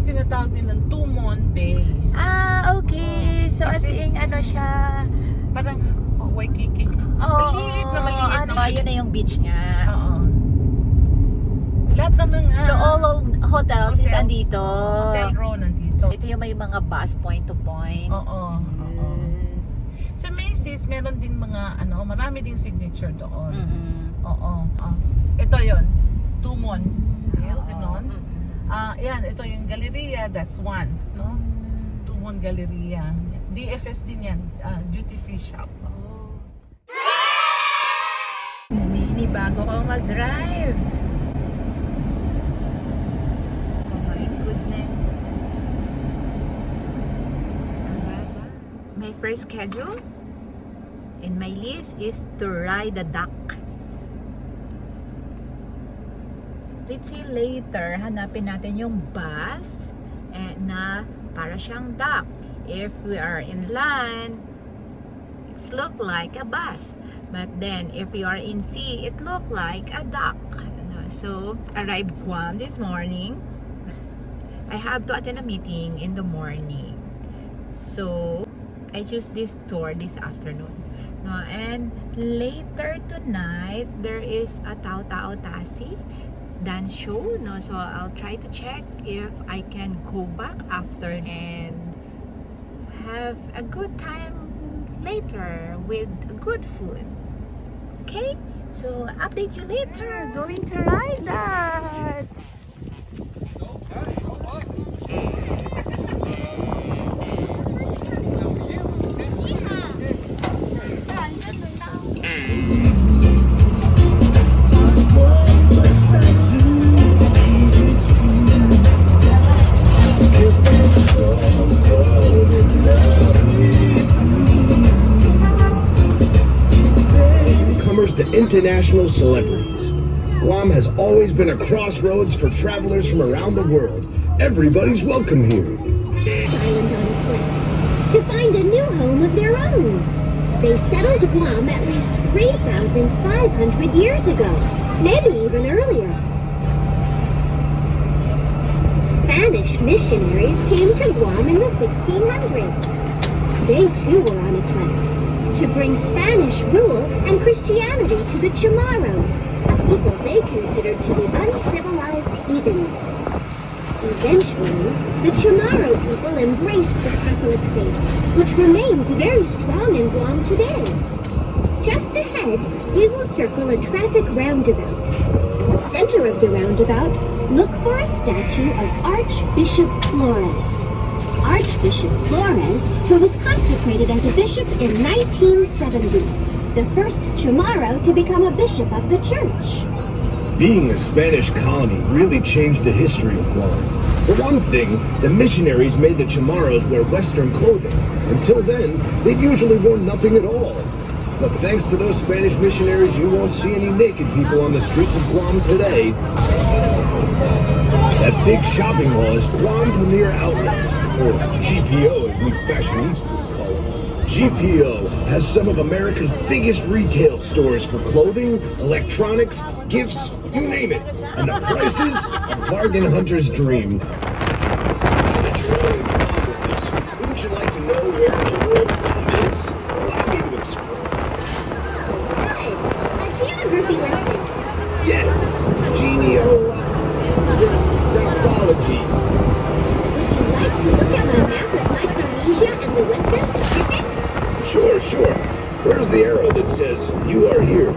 yung tinatawag nilang Tumon Bay. Ah, okay. So as This is- in, ano siya? Parang Waikiki. Maliit na maliit ano, na. yun na yung beach niya. Oo. Lahat ng mga So all hotels is andito. Hotel Row nandito. Ito yung may mga bus point to point. Oo. Sa Macy's, meron ding mga, marami ding signature doon. Oo. Ito yon, Tumon. Ganon. Yan, ito yung Galleria, that's one. No? Tumon Galleria. DFS din yan, duty free shop. Naninibago ko mag-drive. Oh my goodness. My first schedule in my list is to ride the duck. Let's see later, hanapin natin yung bus na para siyang duck. If we are in land, it's look like a bus. But then, if we are in sea, it look like a duck. So, arrived Guam this morning. I have to attend a meeting in the morning. So, I choose this tour this afternoon. No, and later tonight, there is a Tao Tasi dance show. No, so I'll try to check if I can go back after and have a good time later with good food. Okay, so update you later. Going to ride that. To international celebrities. Guam has always been a crossroads for travelers from around the world. Everybody's welcome here. Island on a quest to find a new home of their own. They settled Guam at least 3,500 years ago, maybe even earlier. Spanish missionaries came to Guam in the 1600s. They too were on a quest to bring Spanish rule and Christianity to the Chamorros, a people they considered to be uncivilized heathens. Eventually, the Chamorro people embraced the Catholic faith, which remains very strong in Guam today. Just ahead, we will circle a traffic roundabout. In the center of the roundabout, look for a statue of Archbishop Flores. Archbishop Flores, who was consecrated as a bishop in 1970, the first Chamorro to become a bishop of the church. Being a Spanish colony really changed the history of Guam. For one thing, the missionaries made the Chamorros wear Western clothing. Until then, they'd usually worn nothing at all. But thanks to those Spanish missionaries, you won't see any naked people on the streets of Guam today. That big shopping mall is Guam Premier Outlets, or GPO as we fashionistas call it. GPO has some of America's biggest retail stores for clothing, electronics, gifts, you name it. And the prices, a bargain hunter's dream. Wouldn't you like to know where the world is? Allow me to explore. Good! A geography lesson. Yes, graphology. Would you like to look at my map of Micronesia and the Western Pacific? Sure. Where's the arrow that says, you are here?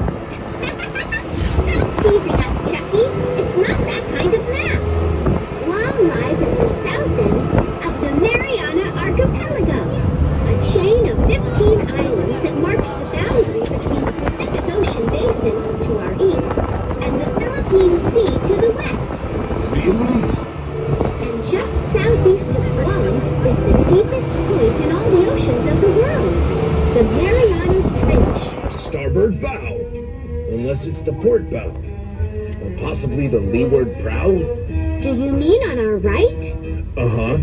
Stop teasing us, Chucky. It's not that kind of map. Guam lies at the south end of the Mariana Archipelago, a chain of 15 islands that marks the boundary between the Pacific Ocean Basin to our east and the Philippine Sea to the west. Really? And just southeast of Guam is the deepest point in all the oceans of the world, the Marianas Trench. Starboard bow. Unless it's the port bow. Or possibly the leeward prow. Do you mean on our right? Uh-huh.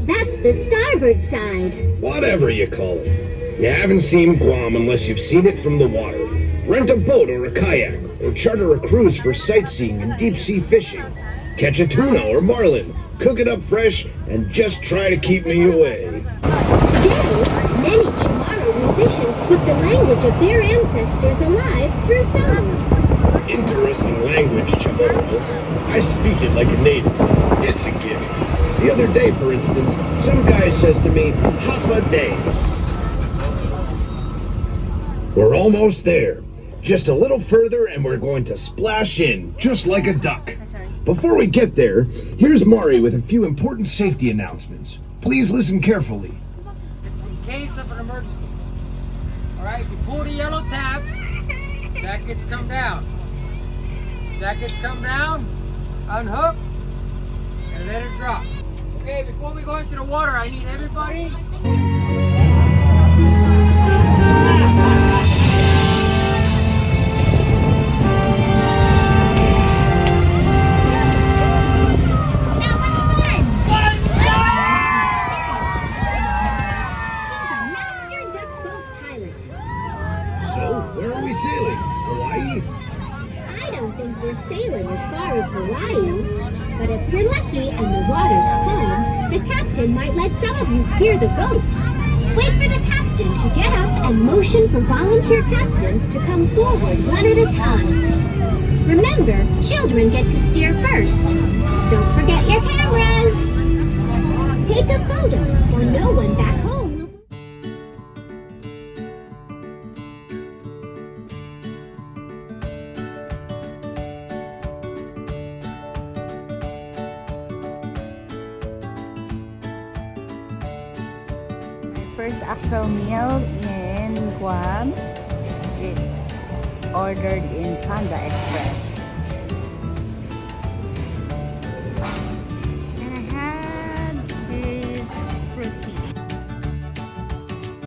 That's the starboard side. Whatever you call it. You haven't seen Guam unless you've seen it from the water. Rent a boat or a kayak, or charter a cruise for sightseeing and deep-sea fishing. Catch a tuna or marlin. cook it up fresh, and just try to keep me away. Today, many Chamorro musicians keep the language of their ancestors alive through song. Interesting language, Chamorro. I speak it like a native. It's a gift. The other day, for instance, some guy says to me, "Hafa day." We're almost there. Just a little further and we're going to splash in, just like a duck. Before we get there, here's Mari with a few important safety announcements. Please listen carefully. In case of an emergency. Alright, you pull the yellow tab, jackets come down. Jackets come down, unhook, and let it drop. Okay, before we go into the water, I need everybody. Where are we sailing? Hawaii? I don't think we're sailing as far as Hawaii, but if we're lucky and the water's calm, the captain might let some of you steer the boat. Wait for the captain to get up and motion for volunteer captains to come forward one at a time. Remember, children get to steer first. Don't forget your cameras. Take a photo, or no one back home will... First actual meal in Guam, it ordered in Panda Express.